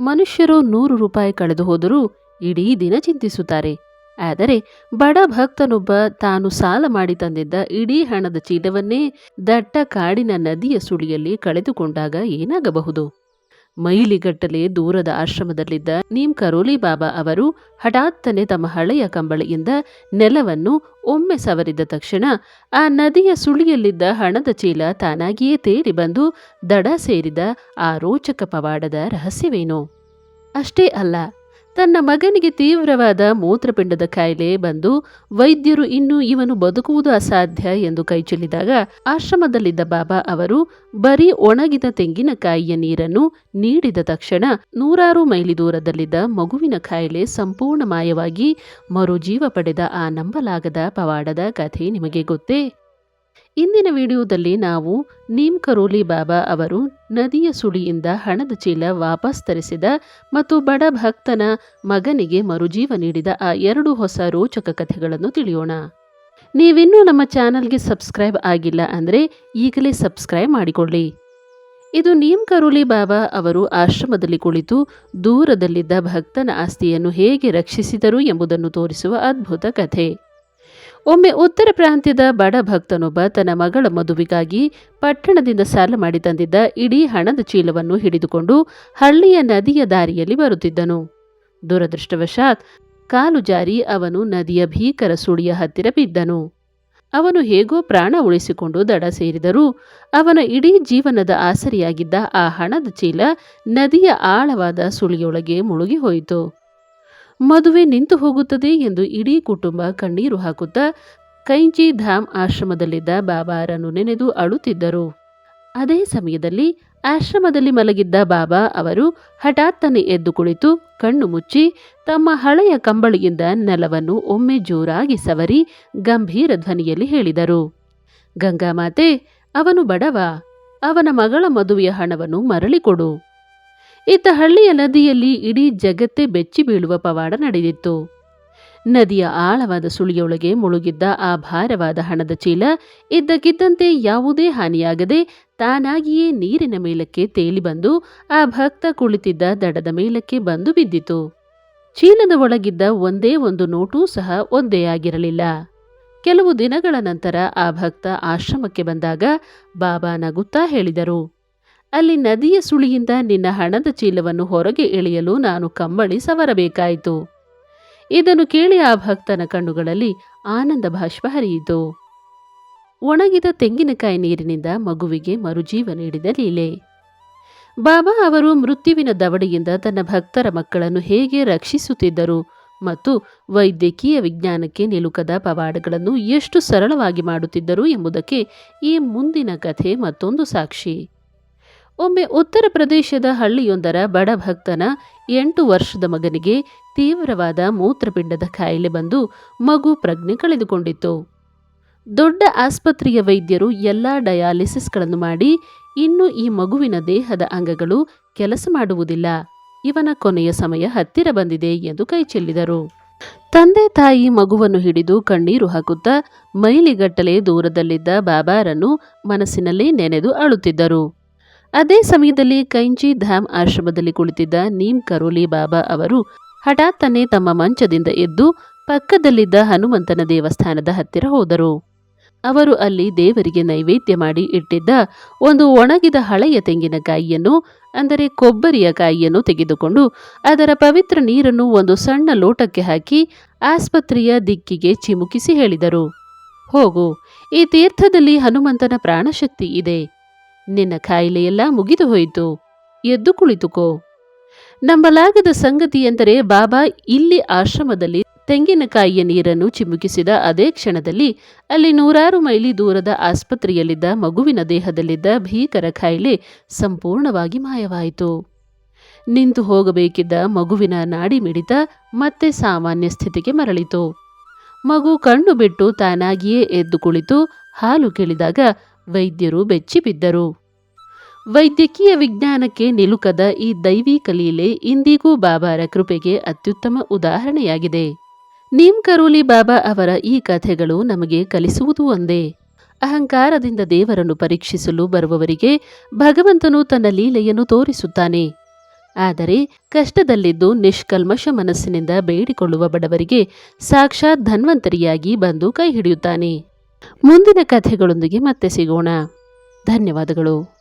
ಮನುಷ್ಯರು 100 ರೂಪಾಯಿ ಕಳೆದು ಹೋದರೂ ಇಡೀ ದಿನ ಚಿಂತಿಸುತ್ತಾರೆ. ಆದರೆ ಬಡ ಭಕ್ತನೊಬ್ಬ ತಾನು ಸಾಲ ಮಾಡಿ ತಂದಿದ್ದ ಇಡೀ ಹಣದ ಚೀಲವನ್ನೇ ದಟ್ಟ ಕಾಡಿನ ನದಿಯ ಸುಳಿಯಲ್ಲಿ ಕಳೆದುಕೊಂಡಾಗ ಏನಾಗಬಹುದು? ಮೈಲಿಗಟ್ಟಲೆ ದೂರದ ಆಶ್ರಮದಲ್ಲಿದ್ದ ನೀಮ್ ಕರೋಲಿ ಬಾಬಾ ಅವರು ಹಠಾತ್ತನೆ ತಮ್ಮ ಹಳೆಯ ಕಂಬಳಿಯಿಂದ ನೆಲವನ್ನು ಒಮ್ಮೆ ಸವರಿದ ತಕ್ಷಣ ಆ ನದಿಯ ಸುಳಿಯಲ್ಲಿದ್ದ ಹಣದ ಚೀಲ ತಾನಾಗಿಯೇ ತೇಲಿ ಬಂದು ದಡ ಸೇರಿದ ಆ ರೋಚಕ ಪವಾಡದ ರಹಸ್ಯವೇನು? ಅಷ್ಟೇ ಅಲ್ಲ, ತನ್ನ ಮಗನಿಗೆ ತೀವ್ರವಾದ ಮೂತ್ರಪಿಂಡದ ಕಾಯಿಲೆ ಬಂದು ವೈದ್ಯರು ಇನ್ನು ಇವನು ಬದುಕುವುದು ಅಸಾಧ್ಯ ಎಂದು ಕೈಚೆಲ್ಲಿದಾಗ ಆಶ್ರಮದಲ್ಲಿದ್ದ ಬಾಬಾ ಅವರು ಬರೀ ಒಣಗಿದ ತೆಂಗಿನಕಾಯಿಯ ನೀರನ್ನು ನೀಡಿದ ತಕ್ಷಣ 100 ಮೈಲಿ ದೂರದಲ್ಲಿದ್ದ ಮಗುವಿನ ಕಾಯಿಲೆ ಸಂಪೂರ್ಣ ಮಾಯವಾಗಿ ಮರುಜೀವ ಪಡೆದ ಆ ನಂಬಲಾಗದ ಪವಾಡದ ಕಥೆ ನಿಮಗೆ ಗೊತ್ತೇ? ಇಂದಿನ ವಿಡಿಯೋದಲ್ಲಿ ನಾವು ನೀಮ್ ಕರೋಲಿ ಬಾಬಾ ಅವರು ನದಿಯ ಸುಳಿಯಿಂದ ಹಣದ ಚೀಲ ವಾಪಸ್ ತರಿಸಿದ ಮತ್ತು ಬಡ ಭಕ್ತನ ಮಗನಿಗೆ ಮರುಜೀವ ನೀಡಿದ ಆ 2 ಹೊಸ ರೋಚಕ ಕಥೆಗಳನ್ನು ತಿಳಿಯೋಣ. ನೀವಿನ್ನೂ ನಮ್ಮ ಚಾನಲ್ಗೆ ಸಬ್ಸ್ಕ್ರೈಬ್ ಆಗಿಲ್ಲ ಅಂದರೆ ಈಗಲೇ ಸಬ್ಸ್ಕ್ರೈಬ್ ಮಾಡಿಕೊಳ್ಳಿ. ಇದು ನೀಮ್ ಕರೋಲಿ ಬಾಬಾ ಅವರು ಆಶ್ರಮದಲ್ಲಿ ಕುಳಿತು ದೂರದಲ್ಲಿದ್ದ ಭಕ್ತನ ಆಸ್ತಿಯನ್ನು ಹೇಗೆ ರಕ್ಷಿಸಿದರು ಎಂಬುದನ್ನು ತೋರಿಸುವ ಅದ್ಭುತ ಕಥೆ. ಒಮ್ಮೆ ಉತ್ತರ ಪ್ರಾಂತ್ಯದ ಬಡ ಭಕ್ತನೊಬ್ಬ ತನ್ನ ಮಗಳ ಮದುವೆಗಾಗಿ ಪಟ್ಟಣದಿಂದ ಸಾಲ ಮಾಡಿ ತಂದಿದ್ದ ಇಡೀ ಹಣದ ಚೀಲವನ್ನು ಹಿಡಿದುಕೊಂಡು ಹಳ್ಳಿಯ ನದಿಯ ದಾರಿಯಲ್ಲಿ ಬರುತ್ತಿದ್ದನು. ದುರದೃಷ್ಟವಶಾತ್ ಕಾಲು ಜಾರಿ ಅವನು ನದಿಯ ಭೀಕರ ಸುಳಿಯ ಹತ್ತಿರ ಬಿದ್ದನು. ಅವನು ಹೇಗೋ ಪ್ರಾಣ ಉಳಿಸಿಕೊಂಡು ದಡ ಸೇರಿದರೂ ಅವನ ಇಡೀ ಜೀವನದ ಆಸರೆಯಾಗಿದ್ದ ಆ ಹಣದ ಚೀಲ ನದಿಯ ಆಳವಾದ ಸುಳಿಯೊಳಗೆ ಮುಳುಗಿ ಹೋಯಿತು. ಮದುವೆ ನಿಂತು ಹೋಗುತ್ತದೆ ಎಂದು ಇಡೀ ಕುಟುಂಬ ಕಣ್ಣೀರು ಹಾಕುತ್ತಾ ಕೈಂಚಿ ಧಾಮ್ ಆಶ್ರಮದಲ್ಲಿದ್ದ ಬಾಬಾರನ್ನು ನೆನೆದು ಅಳುತ್ತಿದ್ದರು. ಅದೇ ಸಮಯದಲ್ಲಿ ಆಶ್ರಮದಲ್ಲಿ ಮಲಗಿದ್ದ ಬಾಬಾ ಅವರು ಹಠಾತ್ತನೆ ಎದ್ದು ಕುಳಿತು ಕಣ್ಣು ಮುಚ್ಚಿ ತಮ್ಮ ಹಳೆಯ ಕಂಬಳಿಯಿಂದ ನೆಲವನ್ನು ಒಮ್ಮೆ ಜೋರಾಗಿ ಸವರಿ ಗಂಭೀರ ಧ್ವನಿಯಲ್ಲಿ ಹೇಳಿದರು, ಗಂಗಾಮಾತೆ, ಅವನು ಬಡವ, ಅವನ ಮಗಳ ಮದುವೆಯ ಹಣವನ್ನು ಮರಳಿ ಕೊಡು. ಇತ್ತ ಹಳ್ಳಿಯ ನದಿಯಲ್ಲಿ ಇಡೀ ಜಗತ್ತೇ ಬೆಚ್ಚಿ ಬೀಳುವ ಪವಾಡ ನಡೆದಿತ್ತು. ನದಿಯ ಆಳವಾದ ಸುಳಿಯೊಳಗೆ ಮುಳುಗಿದ್ದ ಆ ಭಾರವಾದ ಹಣದ ಚೀಲ ಇದ್ದಕ್ಕಿದ್ದಂತೆ ಯಾವುದೇ ಹಾನಿಯಾಗದೆ ತಾನಾಗಿಯೇ ನೀರಿನ ಮೇಲಕ್ಕೆ ತೇಲಿ ಬಂದು ಆ ಭಕ್ತ ಕುಳಿತಿದ್ದ ದಡದ ಮೇಲಕ್ಕೆ ಬಂದು ಬಿದ್ದಿತು. ಚೀಲದ ಒಳಗಿದ್ದ ಒಂದೇ ಒಂದು ನೋಟೂ ಸಹ ಒಂದೇ ಆಗಿರಲಿಲ್ಲ. ಕೆಲವು ದಿನಗಳ ನಂತರ ಆ ಭಕ್ತ ಆಶ್ರಮಕ್ಕೆ ಬಂದಾಗ ಬಾಬಾ ನಗುತ್ತಾ ಹೇಳಿದರು, ಅಲ್ಲಿ ನದಿಯ ಸುಳಿಯಿಂದ ನಿನ್ನ ಹಣದ ಚೀಲವನ್ನು ಹೊರಗೆ ಎಳೆಯಲು ನಾನು ಕಂಬಳಿ ಸವರಬೇಕಾಯಿತು. ಇದನ್ನು ಕೇಳಿ ಆ ಭಕ್ತನ ಕಣ್ಣುಗಳಲ್ಲಿ ಆನಂದ ಬಾಷ್ಪ ಹರಿಯಿತು. ಒಣಗಿದ ತೆಂಗಿನಕಾಯಿ ನೀರಿನಿಂದ ಮಗುವಿಗೆ ಮರುಜೀವ ನೀಡಿದ ಲೀಲೆ. ಬಾಬಾ ಅವರು ಮೃತ್ಯುವಿನ ದವಡೆಯಿಂದ ತನ್ನ ಭಕ್ತರ ಮಕ್ಕಳನ್ನು ಹೇಗೆ ರಕ್ಷಿಸುತ್ತಿದ್ದರು ಮತ್ತು ವೈದ್ಯಕೀಯ ವಿಜ್ಞಾನಕ್ಕೆ ನಿಲುಕದ ಪವಾಡಗಳನ್ನು ಎಷ್ಟು ಸರಳವಾಗಿ ಮಾಡುತ್ತಿದ್ದರು ಎಂಬುದಕ್ಕೆ ಈ ಮುಂದಿನ ಕಥೆ ಮತ್ತೊಂದು ಸಾಕ್ಷಿ. ಒಮ್ಮೆ ಉತ್ತರ ಪ್ರದೇಶದ ಹಳ್ಳಿಯೊಂದರ ಬಡ ಭಕ್ತನ 8 ವರ್ಷದ ಮಗನಿಗೆ ತೀವ್ರವಾದ ಮೂತ್ರಪಿಂಡದ ಕಾಯಿಲೆ ಬಂದು ಮಗು ಪ್ರಜ್ಞೆ ಕಳೆದುಕೊಂಡಿತ್ತು. ದೊಡ್ಡ ಆಸ್ಪತ್ರೆಯ ವೈದ್ಯರು ಎಲ್ಲ ಡಯಾಲಿಸಿಸ್ಗಳನ್ನು ಮಾಡಿ ಇನ್ನು ಈ ಮಗುವಿನ ದೇಹದ ಅಂಗಗಳು ಕೆಲಸ ಮಾಡುವುದಿಲ್ಲ, ಇವನ ಕೊನೆಯ ಸಮಯ ಹತ್ತಿರ ಬಂದಿದೆ ಎಂದು ಕೈಚೆಲ್ಲಿದರು. ತಂದೆ ತಾಯಿ ಮಗುವನ್ನು ಹಿಡಿದು ಕಣ್ಣೀರು ಹಾಕುತ್ತಾ ಮೈಲಿಗಟ್ಟಲೆ ದೂರದಲ್ಲಿದ್ದ ಬಾಬಾರನ್ನು ಮನಸ್ಸಿನಲ್ಲೇ ನೆನೆದು ಅಳುತ್ತಿದ್ದರು. ಅದೇ ಸಮಯದಲ್ಲಿ ಕೈಂಚಿ ಧಾಮ್ ಆಶ್ರಮದಲ್ಲಿ ಕುಳಿತಿದ್ದ ನೀಮ್ ಕರೋಲಿ ಬಾಬಾ ಅವರು ಹಠಾತ್ತನೆ ತಮ್ಮ ಮಂಚದಿಂದ ಎದ್ದು ಪಕ್ಕದಲ್ಲಿದ್ದ ಹನುಮಂತನ ದೇವಸ್ಥಾನದ ಹತ್ತಿರ ಹೋದರು. ಅವರು ಅಲ್ಲಿ ದೇವರಿಗೆ ನೈವೇದ್ಯ ಮಾಡಿ ಇಟ್ಟಿದ್ದ ಒಂದು ಒಣಗಿದ ಹಳೆಯ ತೆಂಗಿನಕಾಯಿಯನ್ನು, ಅಂದರೆ ಕೊಬ್ಬರಿಯ ಕಾಯಿಯನ್ನು ತೆಗೆದುಕೊಂಡು ಅದರ ಪವಿತ್ರ ನೀರನ್ನು ಒಂದು ಸಣ್ಣ ಲೋಟಕ್ಕೆ ಹಾಕಿ ಆಸ್ಪತ್ರೆಯ ದಿಕ್ಕಿಗೆ ಚಿಮುಕಿಸಿ ಹೇಳಿದರು, ಹೋಗು, ಈ ತೀರ್ಥದಲ್ಲಿ ಹನುಮಂತನ ಪ್ರಾಣಶಕ್ತಿ ಇದೆ. ನಿನ್ನ ಕಾಯಿಲೆಯೆಲ್ಲ ಮುಗಿದು ಹೋಯಿತು, ಎದ್ದು ಕುಳಿತುಕೋ. ನಂಬಲಾಗದ ಸಂಗತಿ ಎಂದರೆ ಬಾಬಾ ಇಲ್ಲಿ ಆಶ್ರಮದಲ್ಲಿ ತೆಂಗಿನಕಾಯಿಯ ನೀರನ್ನು ಚಿಮುಕಿಸಿದ ಅದೇ ಕ್ಷಣದಲ್ಲಿ ಅಲ್ಲಿ 100 ಮೈಲಿ ದೂರದ ಆಸ್ಪತ್ರೆಯಲ್ಲಿದ್ದ ಮಗುವಿನ ದೇಹದಲ್ಲಿದ್ದ ಭೀಕರ ಕಾಯಿಲೆ ಸಂಪೂರ್ಣವಾಗಿ ಮಾಯವಾಯಿತು. ನಿಂತು ಹೋಗಬೇಕಿದ್ದ ಮಗುವಿನ ನಾಡಿ ಮಿಡಿತ ಮತ್ತೆ ಸಾಮಾನ್ಯ ಸ್ಥಿತಿಗೆ ಮರಳಿತು. ಮಗು ಕಣ್ಣು ಬಿಟ್ಟು ತಾನಾಗಿಯೇ ಎದ್ದು ಕುಳಿತು ಹಾಲು ಕೇಳಿದಾಗ ವೈದ್ಯರು ಬೆಚ್ಚಿ ಬಿದ್ದರು. ವೈದ್ಯಕೀಯ ವಿಜ್ಞಾನಕ್ಕೆ ನಿಲುಕದ ಈ ದೈವಿಕ ಲೀಲೆ ಇಂದಿಗೂ ಬಾಬಾರ ಕೃಪೆಗೆ ಅತ್ಯುತ್ತಮ ಉದಾಹರಣೆಯಾಗಿದೆ. ನೀಮ್ ಕರೋಲಿ ಬಾಬಾ ಅವರ ಈ ಕಥೆಗಳು ನಮಗೆ ಕಲಿಸುವುದು ಒಂದೇ, ಅಹಂಕಾರದಿಂದ ದೇವರನ್ನು ಪರೀಕ್ಷಿಸಲು ಬರುವವರಿಗೆ ಭಗವಂತನು ತನ್ನ ಲೀಲೆಯನ್ನು ತೋರಿಸುತ್ತಾನೆ. ಆದರೆ ಕಷ್ಟದಲ್ಲಿದ್ದು ನಿಷ್ಕಲ್ಮಶ ಮನಸ್ಸಿನಿಂದ ಬೇಡಿಕೊಳ್ಳುವ ಬಡವರಿಗೆ ಸಾಕ್ಷಾತ್ ಧನ್ವಂತರಿಯಾಗಿ ಬಂದು ಕೈ ಹಿಡಿಯುತ್ತಾನೆ. ಮುಂದಿನ ಕಥೆಗಳೊಂದಿಗೆ ಮತ್ತೆ ಸಿಗೋಣ. ಧನ್ಯವಾದಗಳು.